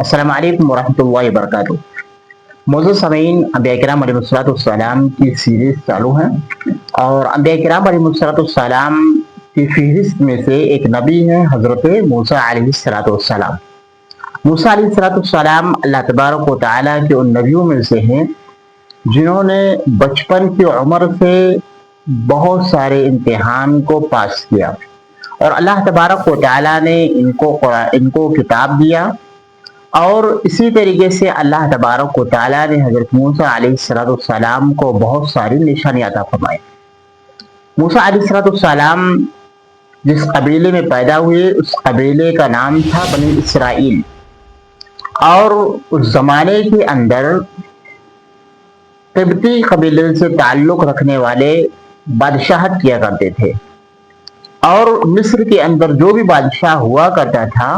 السلام علیکم ورحمۃ اللہ وبرکاتہ۔ موضوع سامعین، انبیاء کرام علیہ السلام کی سیریز چالو ہے اور انبیاء کرام علیہ السلام کی فہرست میں سے ایک نبی ہے حضرت موسیٰ علیہ السلام۔ موسیٰ علیہ السلام اللہ تبارک و تعالیٰ کے ان نبیوں میں سے ہیں جنہوں نے بچپن کی عمر سے بہت سارے امتحان کو پاس کیا اور اللہ تبارک و تعالیٰ نے ان کو کتاب دیا، اور اسی طریقے سے اللہ تبارک و تعالیٰ نے حضرت موسیٰ علیہ السلام کو بہت ساری نشانی عطا فرمائی۔ موسیٰ علیہ السلام جس قبیلے میں پیدا ہوئے اس قبیلے کا نام تھا بنی اسرائیل، اور اس زمانے کے اندر قبطی قبیلے سے تعلق رکھنے والے بادشاہت کیا کرتے تھے، اور مصر کے اندر جو بھی بادشاہ ہوا کرتا تھا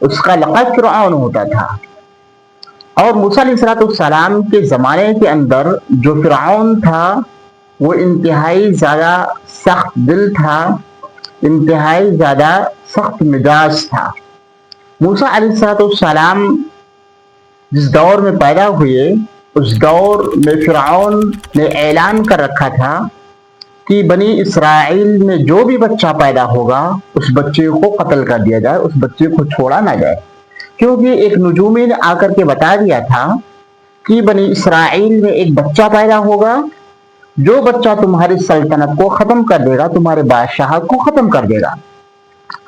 اس کا لقب فرعون ہوتا تھا۔ اور موسیٰ علیہ السلام کے زمانے کے اندر جو فرعون تھا وہ انتہائی زیادہ سخت دل تھا، انتہائی زیادہ سخت مزاج تھا۔ موسیٰ علیہ السلام جس دور میں پیدا ہوئے اس دور میں فرعون نے اعلان کر رکھا تھا کہ بنی اسرائیل میں جو بھی بچہ پیدا ہوگا اس بچے کو قتل کر دیا جائے، اس بچے کو چھوڑا نہ جائے، کیونکہ ایک نجومی نے آ کر کے بتا دیا تھا کہ بنی اسرائیل میں ایک بچہ پیدا ہوگا، جو بچہ تمہاری سلطنت کو ختم کر دے گا، تمہارے بادشاہت کو ختم کر دے گا۔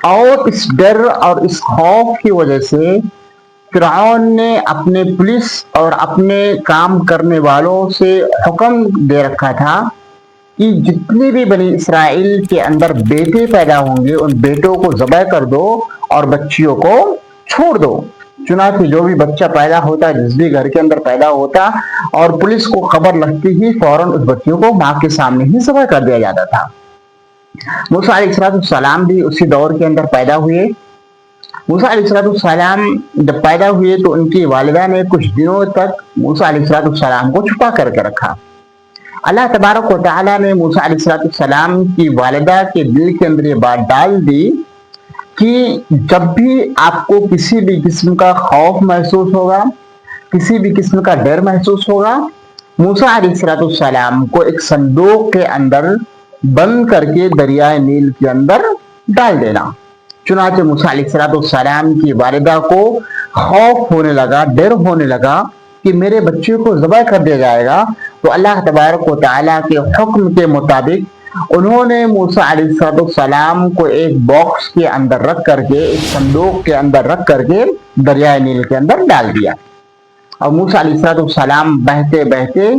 اور اس ڈر اور اس خوف کی وجہ سے فرعون نے اپنے پولیس اور اپنے کام کرنے والوں سے حکم دے رکھا تھا کہ جتنے بھی بنی اسرائیل کے اندر بیٹے پیدا ہوں گے ان بیٹوں کو ذبح کر دو اور بچیوں کو چھوڑ دو۔ چنانچہ جو بھی بچہ پیدا ہوتا، جس بھی گھر کے اندر پیدا ہوتا، اور پولیس کو خبر لگتی ہی فوراً اس بچوں کو ماں کے سامنے ہی ذبح کر دیا جاتا تھا۔ موسیٰ علیہ السلام بھی اسی دور کے اندر پیدا ہوئے۔ موسیٰ علیہ السلام جب پیدا ہوئے تو ان کی والدہ نے کچھ دنوں تک موسیٰ علیہ السلام کو چھپا کر کے رکھا۔ اللہ تبارک و تعالیٰ نے موسیٰ علیہ السلام کی والدہ کے دل کے اندر یہ بات ڈال دی کہ جب بھی آپ کو کسی بھی قسم کا خوف محسوس ہوگا، کسی بھی قسم کا ڈر محسوس ہوگا، موسیٰ علیہ السلام کو ایک صندوق کے اندر بند کر کے دریائے نیل کے اندر ڈال دینا۔ چنانچہ موسیٰ علیہ السلام کی والدہ کو خوف ہونے لگا، ڈر ہونے لگا کہ میرے بچے کو ذبح کر دیا جائے گا، تو اللہ تبارک و تعالیٰ کے حکم کے مطابق انہوں نے موسیٰ علیہ السلام کو ایک باکس کے اندر رکھ کر کے، ایک صندوق کے اندر رکھ کر کے دریائے نیل کے اندر ڈال دیا۔ اور موسیٰ علیہ السلام بہتے بہتے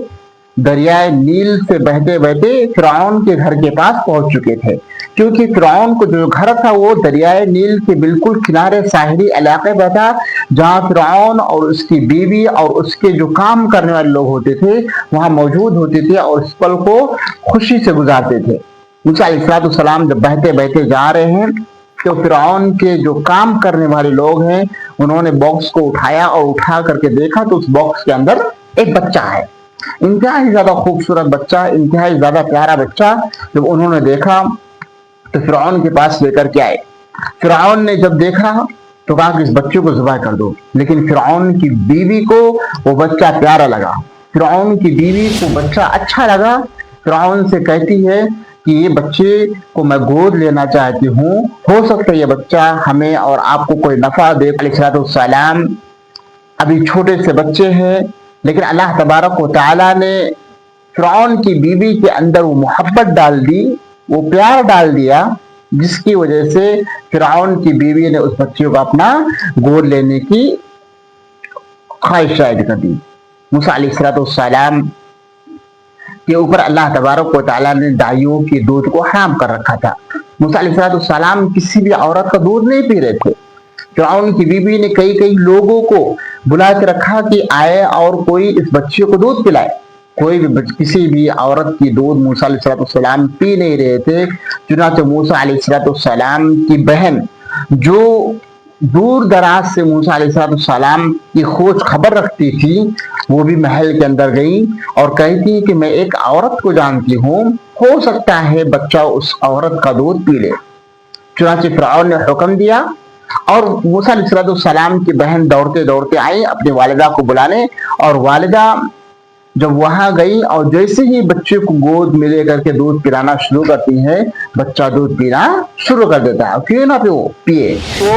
دریائے نیل سے بہتے بہتے فرعون کے گھر کے پاس پہنچ چکے تھے، کیونکہ فرعون کو جو گھر تھا وہ دریائے نیل کے بالکل کنارے ساحلی علاقے پر تھا، جہاں فرعون اور اس کی بیوی اور اس کے جو کام کرنے والے لوگ ہوتے تھے وہاں موجود ہوتے تھے اور اس پل کو خوشی سے گزارتے تھے۔ موسیٰ علیہ السلام جب بہتے بہتے جا رہے ہیں تو فرعون کے جو کام کرنے والے لوگ ہیں انہوں نے باکس کو اٹھایا اور اٹھا کر کے دیکھا تو اس باکس کے اندر ایک بچہ ہے، انتہائی زیادہ خوبصورت بچہ، انتہائی زیادہ پیارا بچہ۔ جب انہوں نے دیکھا تو فرعون کے پاس لے کر کے آئے۔ فرعون نے جب دیکھا تو کہا کہ اس بچے کو ذبح کر دو، لیکن فرعون کی بیوی کو وہ بچہ پیارا لگا، فرعون کی بیوی کو بچہ اچھا لگا۔ فرعون سے کہتی ہے کہ یہ بچے کو میں گود لینا چاہتی ہوں، ہو سکتا ہے یہ بچہ ہمیں اور آپ کو کوئی نفع دے۔ علیہ السلام ابھی چھوٹے سے بچے ہیں، لیکن اللہ تبارک و تعالیٰ نے فرعون کی بیوی کے اندر وہ محبت ڈال دی، وہ پیار ڈال دیا، جس کی وجہ سے فرعون کی بیوی نے اس بچے کو اپنا گود لینے کی خواہش ظاہر کر دی۔ موسیٰ علیہ السلام کے اوپر اللہ تبارک و تعالیٰ نے دائیوں کے دودھ کو حرام کر رکھا تھا۔ موسیٰ علیہ السلام کسی بھی عورت کا دودھ نہیں پی رہے تھے۔ فرعون کی بیوی نے کئی لوگوں کو بلا کے رکھا کہ آئے اور کوئی اس بچے کو دودھ پلائے، کوئی بھی کسی بھی عورت کی دودھ موسیٰ علیہ السلام پی نہیں رہے تھے۔ چنانچہ موسیٰ علیہ السلام کی بہن جو دور دراز سے موسیٰ علیہ السلام کی کھوج خبر رکھتی تھی وہ بھی محل کے اندر گئی اور کہتی کہ میں ایک عورت کو جانتی ہوں، ہو سکتا ہے بچہ اس عورت کا دودھ پی لے۔ چنانچہ فرعون نے حکم دیا اور موسیٰ علیہ السلام کی بہن دوڑتے دوڑتے آئی اپنی والدہ کو بلانے، اور والدہ جب وہاں گئی اور جیسے ہی بچے کو گود میں لے کر کے دودھ پلانا شروع کرتی ہے، بچہ دودھ پینا شروع کر دیتا ہے، پیے نہ پیے۔ تو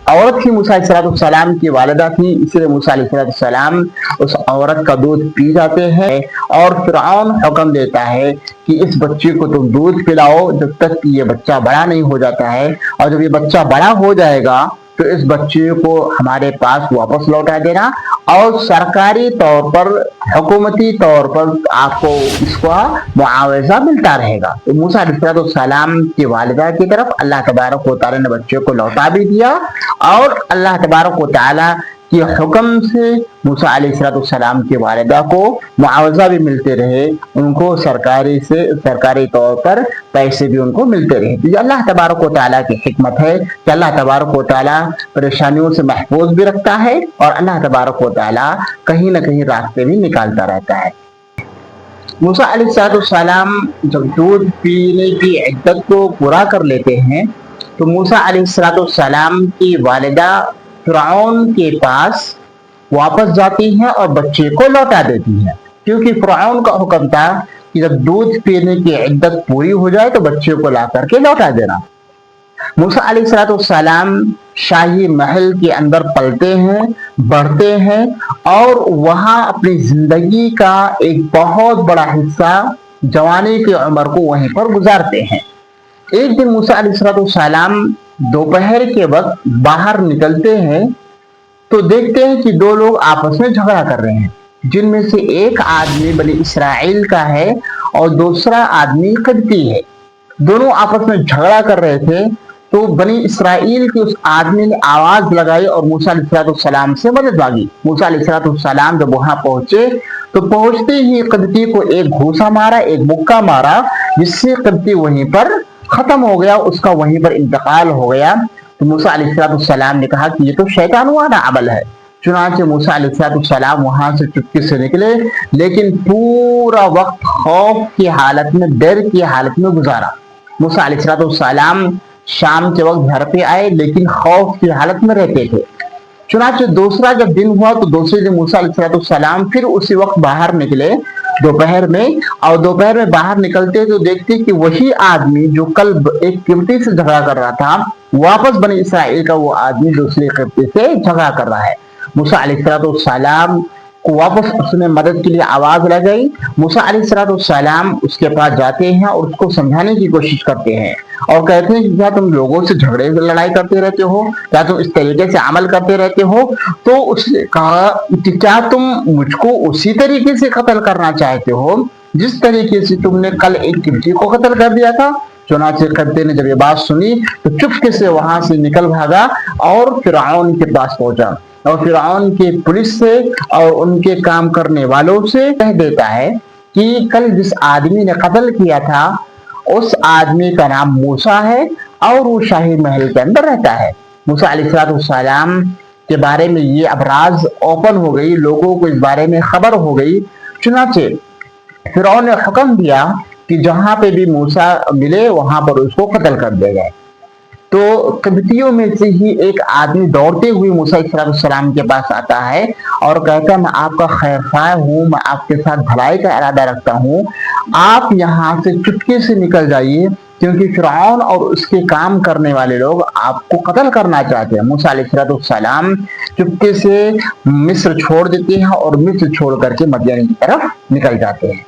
عورت ہی موسیٰ علیہ السلام کی والدہ تھی، اس لیے موسیٰ علیہ السلام اس عورت کا دودھ پی جاتے ہیں، اور فرعون حکم دیتا ہے کہ اس بچے کو تم دودھ پلاؤ جب تک کہ یہ بچہ بڑا نہیں ہو جاتا ہے، اور جب یہ بچہ بڑا ہو جائے گا تو اس بچے کو ہمارے پاس واپس لوٹا دینا، اور سرکاری طور پر، حکومتی طور پر آپ کو اس کا معاوضہ ملتا رہے گا۔ تو موسیٰ علیہ السلام کی والدہ کی طرف اللہ تبارک و تعالیٰ نے بچے کو لوٹا بھی دیا، اور اللہ تبارک و تعالیٰ کے حکم سے موسیٰ علیہ السلام کی والدہ کو معاوضہ بھی ملتے رہے، ان کو سرکاری طور پر پیسے بھی ان کو ملتے رہے۔ تو یہ اللہ تبارک و تعالیٰ کی حکمت ہے کہ اللہ تبارک و تعالیٰ پریشانیوں سے محفوظ بھی رکھتا ہے، اور اللہ تبارک و تعالیٰ کہیں نہ کہیں راستے بھی نکالتا رہتا ہے۔ موسیٰ علیہ السلام جب دودھ پینے کی عدت کو پورا کر لیتے ہیں تو موسیٰ علیہ السلام کی والدہ فرعون کے پاس واپس جاتی ہیں اور بچے کو لوٹا دیتی ہیں، کیونکہ فرعون کا حکم تھا کہ جب دودھ پینے کی عدت پوری ہو جائے تو بچے کو لا کر کے لوٹا دینا۔ موسیٰ علیہ السلام شاہی محل کے اندر پلتے ہیں، بڑھتے ہیں، اور وہاں اپنی زندگی کا ایک بہت بڑا حصہ جوانی کی عمر کو وہیں پر گزارتے ہیں۔ ایک دن موسیٰ علیہ السلام دوپہر کے وقت باہر نکلتے ہیں تو دیکھتے ہیں کہ دو لوگ آپس میں جھگڑا کر رہے ہیں، جن میں سے ایک آدمی بنی اسرائیل کا ہے اور دوسرا آدمی قبطی ہے۔ دونوں آپس میں جھگڑا کر رہے تھے تو بنی اسرائیل کے اس آدمی نے آواز لگائی اور موسیٰ علیہ السلام سے مدد مانگی۔ موسیٰ علیہ السلام جب وہاں پہنچے تو پہنچتے ہی قبطی کو ایک گھوسا مارا، ایک مکہ مارا، جس سے قبطی وہیں پر ختم ہو گیا، اس کا وہیں پر انتقال ہو گیا۔ تو موسیٰ علیہ السلام نے کہا کہ یہ تو شیطان والا عمل ہے۔ چنانچہ موسیٰ علیہ السلام وہاں سے چپکے سے نکلے، لیکن پورا وقت خوف کی حالت میں، ڈر کی حالت میں گزارا۔ موسیٰ علیہ السلام شام کے وقت گھر پہ آئے لیکن خوف کی حالت میں رہتے تھے۔ چنانچہ دوسرا جب دن ہوا تو دوسرے دن موسیٰ علیہ السلام پھر اسی وقت باہر نکلے دوپہر میں، اور دوپہر میں باہر نکلتے تو دیکھتے کہ وہی آدمی جو کل ایک قبطی سے جھگڑا کر رہا تھا، واپس بنی اسرائیل کا وہ آدمی دوسرے قبطی سے جھگڑا کر رہا ہے۔ موسیٰ علیہ السلام کو واپس اس نے مدد کے لیے آواز لگائی۔ موسیٰ علیہ السلام اس کے پاس جاتے ہیں اور اس کو سمجھانے کی کوشش کرتے ہیں، اور کہتے ہیں کہ کیا تم لوگوں سے جھگڑے لڑائی کرتے رہتے ہو، کیا تم اس طریقے سے عمل کرتے رہتے ہو؟ تو اس نے کہا کہ کیا تم مجھ کو اسی طریقے سے قتل کرنا چاہتے ہو جس طریقے سے تم نے کل ایک قبطی کو قتل کر دیا تھا؟ چنانچہ قبطی نے جب یہ بات سنی تو چپکے سے وہاں سے نکل بھاگا اور فرعون کے پاس پہنچا، اور فرعون کی پولیس سے اور ان کے کام کرنے والوں سے کہہ دیتا ہے کہ کل جس آدمی نے قتل کیا تھا اس آدمی کا نام موسیٰ ہے اور وہ شاہی محل کے اندر رہتا ہے۔ موسیٰ علیہ السلام کے بارے میں یہ اب راز اوپن ہو گئی، لوگوں کو اس بارے میں خبر ہو گئی۔ چنانچہ فرعون نے حکم دیا کہ جہاں پہ بھی موسیٰ ملے وہاں پر اس کو قتل کر دیا جائے۔ تو قبطیوں میں سے ہی ایک آدمی دوڑتے ہوئے موسیٰ علیہ السلام کے پاس آتا ہے اور کہتا ہے میں آپ کا خیر خواہ ہوں، میں آپ کے ساتھ بھلائی کا ارادہ رکھتا ہوں، آپ یہاں سے چپکے سے نکل جائیے کیونکہ فرعون اور اس کے کام کرنے والے لوگ آپ کو قتل کرنا چاہتے ہیں۔ موسیٰ علیہ السلام چپکے سے مصر چھوڑ دیتے ہیں اور مصر چھوڑ کر کے مدین کی طرف نکل جاتے ہیں۔